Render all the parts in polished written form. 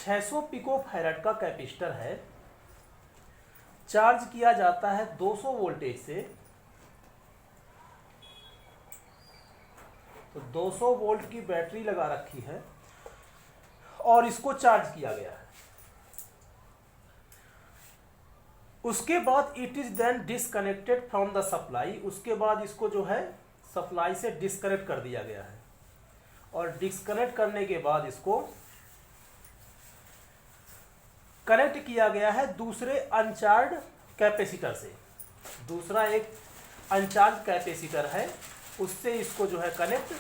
600 pico farad का capacitor है, charge किया जाता है 200 वोल्टेज से। तो 200 वोल्ट की बैटरी लगा रखी है और इसको चार्ज किया गया है। उसके बाद it is then disconnected from the supply, उसके बाद इसको जो है सप्लाई से डिस्कनेक्ट कर दिया गया है और डिस्कनेक्ट करने के बाद इसको कनेक्ट किया गया है दूसरे अनचार्ज कैपेसिटर से। दूसरा एक अनचार्ज कैपेसिटर है, उससे इसको जो है कनेक्ट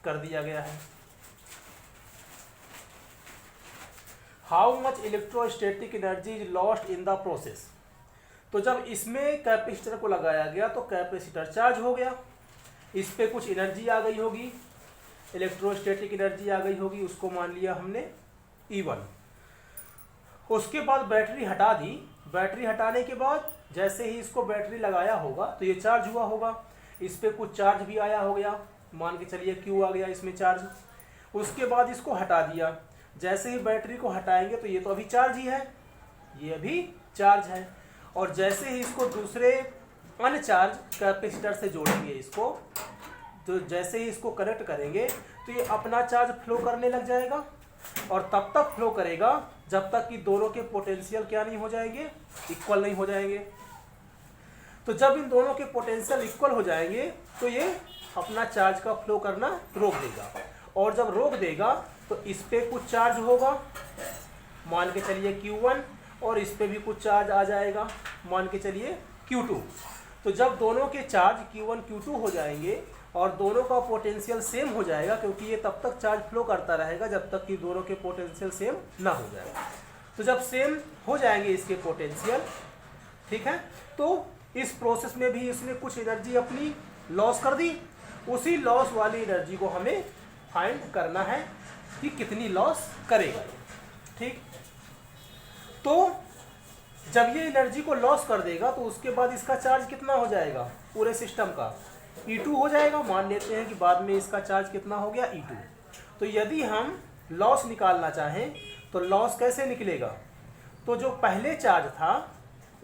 कर दिया गया है। How much electrostatic energy is lost in the process. तो जब इसमें कैपेसिटर को लगाया गया तो कैपेसिटर चार्ज हो गया, इस पे कुछ एनर्जी आ गई होगी, इलेक्ट्रोस्टैटिक एनर्जी आ गई होगी, उसको मान लिया हमने E1। उसके बाद बैटरी हटा दी, बैटरी हटाने के बाद जैसे ही इसको बैटरी लगाया होगा तो ये चार्ज हुआ होगा, इस पे कुछ चार्ज भी आया हो गया, मान के चलिए Q आ गया इसमें चार्ज। उसके बाद इसको हटा दिया, जैसे ही बैटरी को हटाएंगे तो ये तो अभी चार्ज ही है, ये अभी चार्ज है। और जैसे ही इसको दूसरे अनचार्ज कैपेसिटर से जोड़ेंगे इसको, तो जैसे ही इसको कनेक्ट करेंगे तो ये अपना चार्ज फ्लो करने लग जाएगा और तब तक फ्लो करेगा जब तक कि दोनों के पोटेंशियल क्या नहीं हो जाएंगे, इक्वल नहीं हो जाएंगे। तो जब इन दोनों के पोटेंशियल इक्वल हो जाएंगे तो ये अपना चार्ज का फ्लो करना रोक देगा, और जब रोक देगा तो इस पे कुछ चार्ज होगा, मान के चलिए Q1, और इस पे भी कुछ चार्ज आ जाएगा, मान के चलिए Q2। तो जब दोनों के चार्ज Q1 Q2 हो जाएंगे और दोनों का पोटेंशियल सेम हो जाएगा, क्योंकि ये तब तक चार्ज फ्लो करता रहेगा जब तक कि दोनों के पोटेंशियल सेम ना हो जाए। तो जब सेम हो जाएंगे इसके पोटेंशियल, ठीक है, तो इस प्रोसेस में भी इसने कुछ एनर्जी अपनी लॉस कर दी, उसी लॉस वाली एनर्जी को हमें फाइंड करना है कि कितनी लॉस करेगा, ठीक। तो जब ये एनर्जी को लॉस कर देगा तो उसके बाद इसका चार्ज कितना हो जाएगा, पूरे सिस्टम का E2 हो जाएगा। मान लेते हैं कि बाद में इसका चार्ज कितना हो गया, E2। तो यदि हम लॉस निकालना चाहें तो लॉस कैसे निकलेगा, तो जो पहले चार्ज था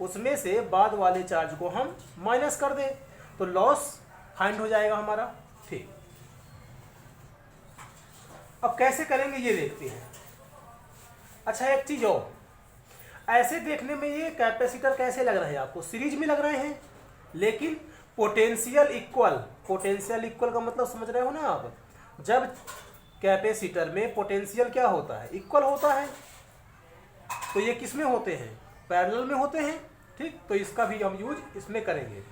उसमें से बाद वाले चार्ज को हम माइनस कर दें तो लॉस फाइंड हो जाएगा हमारा, ठीक। अब कैसे करेंगे ये देखते हैं। अच्छा, एक चीज और, ऐसे देखने में ये कैपेसिटर कैसे लग रहे हैं आपको, सीरीज में लग रहे हैं, लेकिन पोटेंशियल इक्वल, पोटेंशियल इक्वल का मतलब समझ रहे हो ना आप। जब कैपेसिटर में पोटेंशियल क्या होता है, इक्वल होता है, तो ये किस में होते हैं, पैरेलल में होते हैं, ठीक। तो इसका भी हम यूज इसमें करेंगे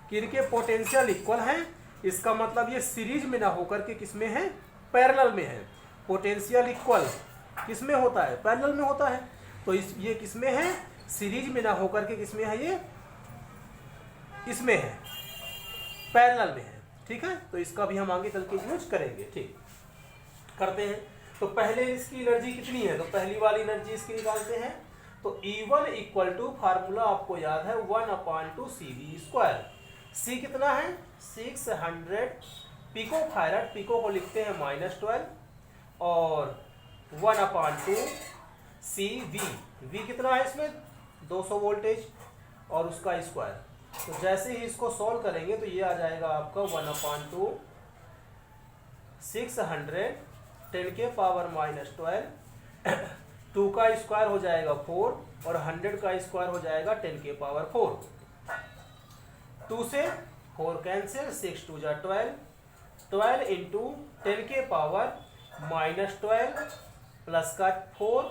कि इनके पोटेंशियल इक्वल हैं, इसका मतलब ये सीरीज में ना होकर के किस में है, पैरेलल में है। पोटेंशियल इक्वल किस में होता है, पैरेलल में होता है, तो ये किस में है, सीरीज में ना होकर के किस में है, ये इसमें है, पैरेलल में है, ठीक है। तो इसका भी हम आगे चल के यूज करेंगे, ठीक। करते हैं। तो पहले इसकी एनर्जी कितनी है, तो पहली वाली एनर्जी इसकी निकालते हैं। तो E1 इक्वल टू, फार्मूला आपको याद है, 1/2CV²। C कितना है, 600 पिको फैराड, पिको को लिखते हैं -12, और 1/2 CV, V कितना है इसमें 200 वोल्टेज और उसका स्क्वायर। तो जैसे ही इसको सॉल्व करेंगे तो ये आ जाएगा आपका 1/2 600 10 के पावर -12, 2 का स्क्वायर हो जाएगा 4 और 100 का स्क्वायर हो जाएगा 10 के पावर 4। 2 से 4 कैंसिल, 6 2 जा 12, 12 इंटू 10 के पावर -12 प्लस का 4,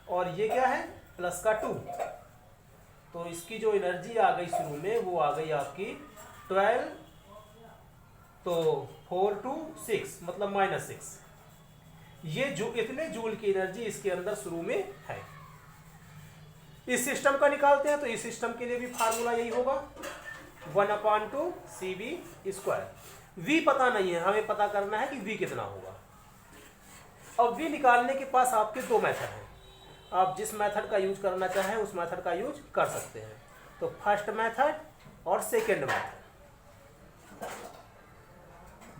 और ये क्या है, प्लस का 2। तो इसकी जो एनर्जी आ गई शुरू में वो आ गई आपकी 12, तो 4 to 6 मतलब -6। ये जो इतने जूल की एनर्जी इसके अंदर शुरू में है। इस सिस्टम का निकालते हैं तो इस सिस्टम के लिए भी फार्मूला यही होगा, 1/2 CV²। V पता नहीं है, हमें पता करना है कि V कितना होगा। अब V निकालने के पास आपके दो मेथड हैं, आप जिस मेथड का यूज करना चाहें उस मेथड का यूज कर सकते हैं। तो फर्स्ट मेथड और सेकेंड मेथड,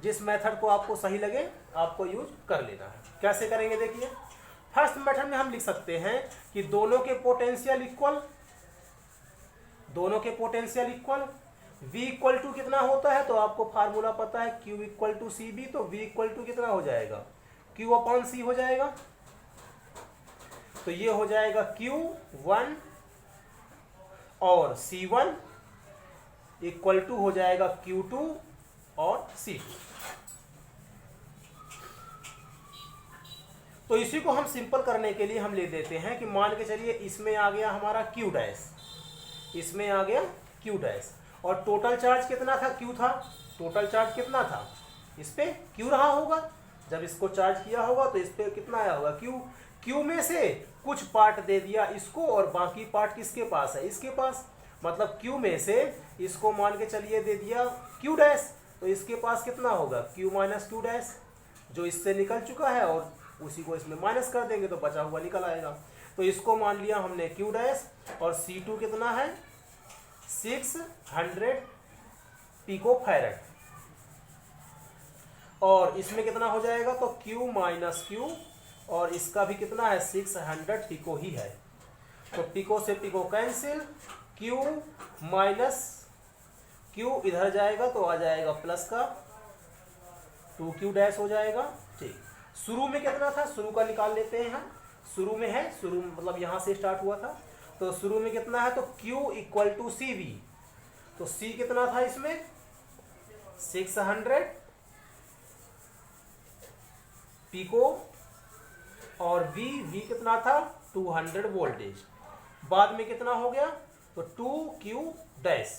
जिस मेथड को आपको सही लगे आपको यूज कर लेना है। कैसे करेंगे देखिए, फर्स्ट मेथड में हम लिख सकते हैं कि दोनों के पोटेंशियल इक्वल, दोनों के potential equal, V equal to कितना होता है तो आपको फार्मूला पता है Q equal to C V, तो V इक्वल टू कितना हो जाएगा Q अपॉन सी हो जाएगा। तो ये हो जाएगा Q1 और C1 इक्वल टू हो जाएगा Q2 और C2। तो इसी को हम सिंपल करने के लिए हम ले देते हैं कि मान के चलिए इसमें आ गया हमारा Q डैश, इसमें आ गया Q डैश, और टोटल चार्ज कितना था Q था, टोटल चार्ज कितना था, इस पे Q रहा होगा, जब इसको चार्ज किया होगा तो इस पे कितना आया होगा Q। Q में से कुछ पार्ट दे दिया इसको और बाकी पार्ट किसके पास है, इसके पास, मतलब Q में से इसको मान के चलिए दे दिया Q डैश, तो इसके पास कितना होगा Q माइनस Q डैश, जो इससे निकल चुका है और उसी को इसमें माइनस कर देंगे तो बचा हुआ निकल आएगा। तो इसको मान लिया हमने Q डैश, और C2 कितना है 600 पिको फैरेड, और इसमें कितना हो जाएगा तो Q माइनस Q, और इसका भी कितना है 600 पिको ही है, तो पिको से pico cancel, Q minus Q इधर जाएगा तो आ जाएगा प्लस का 2Q डैश हो जाएगा। ठीक, शुरू में कितना था, शुरू का निकाल लेते हैं हम, शुरू में है, शुरू मतलब यहाँ से स्टार्ट हुआ था, तो शुरू में कितना है तो Q equal to C V, तो C कितना था इसमें 600 पिको, और V कितना था 200 वोल्टेज, बाद में कितना हो गया तो 2Q डैश,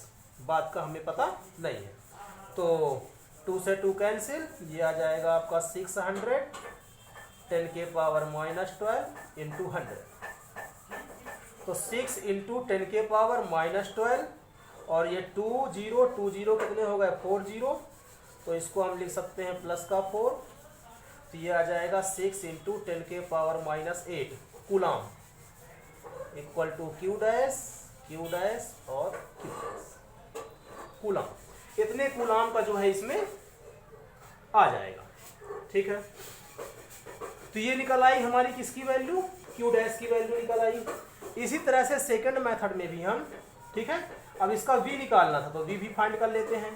बाद का हमें पता नहीं है, तो 2 से 2 कैंसिल, ये आ जाएगा आपका 600 10 के पावर माइनस 12 इंटू 100, तो 6 इंटू 10 के पावर माइनस 12, और ये 2 0 2 0 कितने हो गए 4 0, तो इसको हम लिख सकते हैं प्लस का 4, तो ये आ जाएगा 6 इंटू 10 के power minus 8 coulomb equal to Q dash और Q डैश कूलाम, इतने कूलाम का जो है इसमें आ जाएगा। ठीक है, तो ये निकल आई हमारी किसकी वैल्यू, Q डैश की वैल्यू निकल आई। इसी तरह से सेकंड मेथड में भी हम, ठीक है, अब इसका V निकालना था तो V भी फाइंड कर लेते हैं।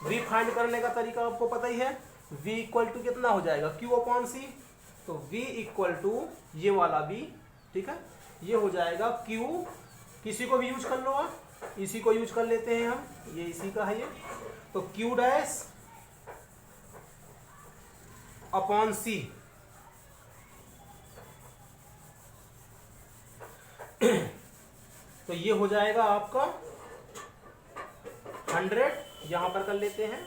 V फाइंड करने का तरीका आपको पता ही है, V इक्वल टू कितना हो जाएगा Q अपॉन सी, तो V इक्वल टू ये वाला V, ठीक है, ये हो जाएगा Q, किसी को भी यूज कर लो आप, इसी को यूज कर लेते हैं हम, ये इसी का है ये, तो Q डैश अपॉन सी, तो ये हो जाएगा आपका 100, यहां पर कर लेते हैं,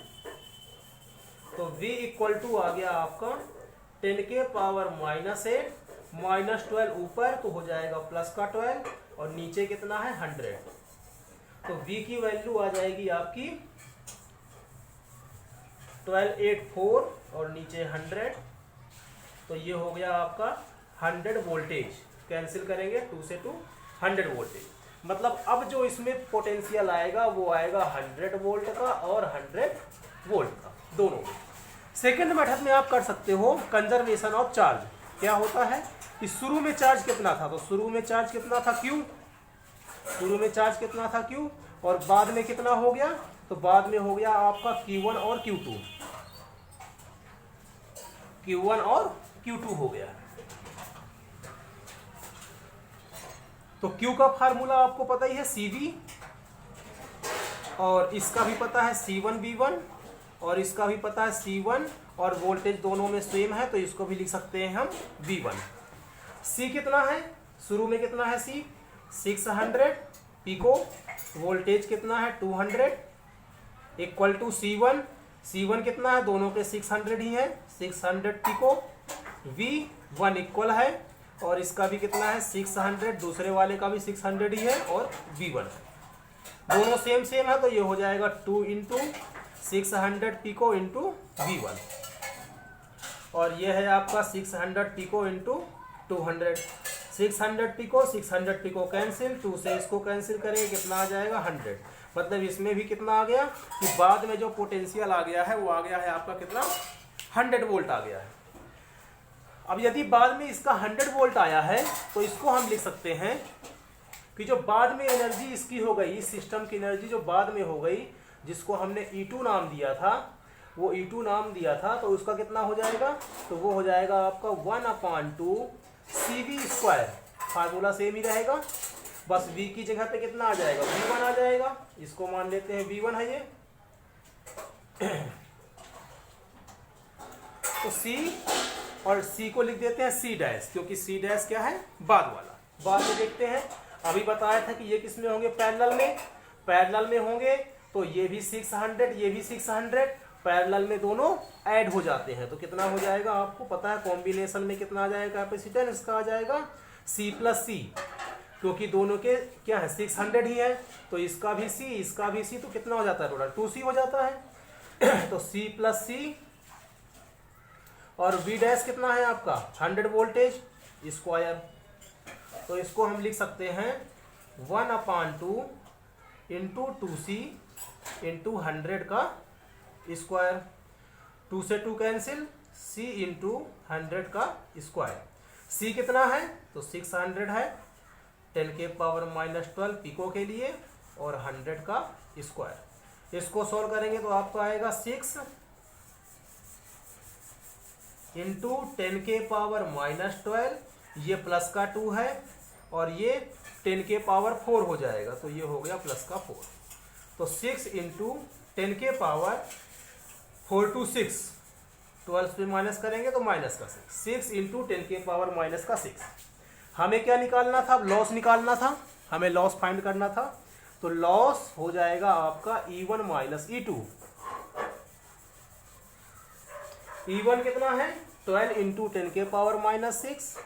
तो V इक्वल टू आ गया आपका 10 के पावर माइनस 8 माइनस 12 ऊपर तो हो जाएगा प्लस का 12, और नीचे कितना है 100, तो V की वैल्यू आ जाएगी आपकी 1284 और नीचे 100, तो ये हो गया आपका 100 वोल्टेज, कैंसिल करेंगे 2 से 2 100 वोल्टेज, मतलब अब जो इसमें पोटेंशियल आएगा वो आएगा 100 वोल्ट का और 100 वोल्ट का, दोनों। सेकेंड मेथड में आप कर सकते हो कंजर्वेशन ऑफ चार्ज। क्या होता है कि शुरू में चार्ज कितना था, तो शुरू में चार्ज कितना था Q, शुरू में चार्ज कितना था Q, और बाद में कितना हो गया, तो बाद में हो गया आपका Q1 और Q2, Q1 और Q2 हो गया। तो Q का फार्मूला आपको पता ही है CV, और इसका भी पता है C1V1, और इसका भी पता है C1, और वोल्टेज दोनों में सेम है तो इसको भी लिख सकते हैं हम V1। C कितना है, शुरू में कितना है C 600 पिको, वोल्टेज कितना है 200 इक्वल टू C1, C1 कितना है, दोनों के 600 ही है 600 पिको, V1 इक्वल है, और इसका भी कितना है 600, दूसरे वाले का भी 600 ही है, और V1 दोनों सेम सेम है, तो ये हो जाएगा 2 इंटू 600 पिको इंटू V1, और ये है आपका 600 पिको इंटू 200, 600 पिको कैंसिल, 2 से इसको कैंसिल करेंगे कितना आ जाएगा 100, मतलब इसमें भी कितना आ गया कि बाद में जो पोटेंशियल आ गया है वो आ गया है आपका कितना 100 वोल्ट आ गया है। अब यदि बाद में इसका 100 वोल्ट आया है तो इसको हम लिख सकते हैं कि जो बाद में एनर्जी इसकी हो गई, इस सिस्टम की एनर्जी जो बाद में हो गई, जिसको हमने E2 नाम दिया था, वो E2 नाम दिया था, तो उसका कितना हो जाएगा, तो वो हो जाएगा आपका 1/2 CV²। फार्मूला सेम ही रहेगा, बस V की जगह पे कितना आ जाएगा, V1 आ जाएगा। इसको मान लेते हैं V1 है ये। तो C और C को लिख देते हैं C', क्योंकि C' क्या है, बाद वाला। बाद में देखते हैं, अभी बताया था कि ये किस में होंगे, पैरेलल में होंगे, तो ये भी 600, ये भी 600 पैरेलल में दोनों ऐड हो जाते हैं। तो कितना हो जाएगा, आपको पता है कॉम्बिनेशन में कितना आ जाएगा कैपेसिटेंस, इसका आ जाएगा C+C, क्योंकि दोनों के क्या है 600 ही है, तो इसका भी C, इसका भी C, तो कितना हो जाता है टोटल 2C हो जाता है। तो C+C और V' कितना है आपका 100 वोल्टेज स्क्वायर, तो इसको हम लिख सकते हैं 1/2 इंटू 2C इंटू 100 का स्क्वायर। 2 से 2 कैंसिल, C इंटू 100 का स्क्वायर। C कितना है, तो 600 है, 10⁻⁻12 पिको के लिए, और 100 का स्क्वायर। इसको सॉल्व करेंगे तो आपको आएगा 6 इंटू 10⁻⁻12, ये प्लस का 2 है, और ये 10⁻4 हो जाएगा, तो ये हो गया प्लस का 4। तो 6 इंटू 10⁻4 टू 6, 12 पे माइनस करेंगे तो माइनस का 6 इंटू 10⁻⁻6। हमें क्या निकालना था, लॉस निकालना था, हमें लॉस फाइंड करना था। तो लॉस हो जाएगा आपका E1 माइनस E2। E1 कितना है 12 इंटू 10⁻⁻6,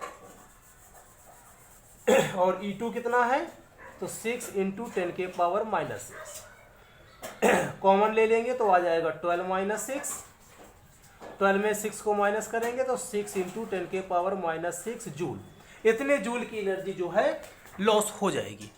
और E2 कितना है, तो 6 इंटू 10⁻⁻6। कॉमन ले लेंगे तो आ जाएगा 12 माइनस 6, 12 में 6 को माइनस करेंगे तो 6 इंटू 10⁻⁻6 जूल। इतने जूल की एनर्जी जो है लॉस हो जाएगी।